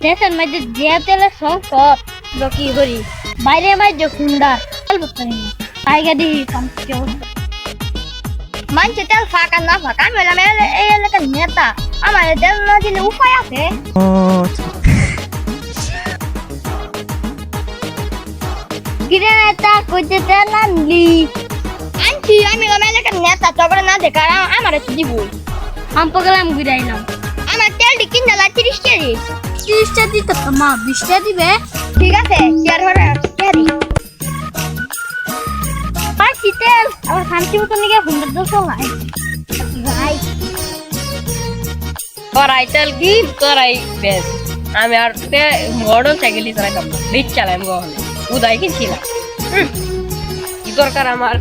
দেশের মধ্যে যে তেলের সংকট কি করি বাইরে মাঝে খুন্ডা তেল বুঝতে না আইগা দিই কি অবস্থা মানছে তেল ফাঁকা না ফাঁকা আমি বললাম এই এলাকার নেতা আমার তেল না দিলে উপায় আছে কিরে নেতা কইতে তেল আনলি আনছি আমি বললাম এলাকার নেতা তবে না দেখা আমার একটু দিব আম পগলাম ঘুরাইলাম আমার তেলটি কিনা লা 30 কেজি 30টা দিতে তো মা 20টা দিবে ঠিক আছে শেয়ার করে কেরি পাঁচটি তেল আবার শান্তি মতো নিয়ে 100 নাই ভাই করাই তেল কি করাই বেশ আমি আর মোটর সাইকেলই চালাইতাম না রিক্সা চালাইম গহলে উদয় কিনছিলাম কি দরকার আমার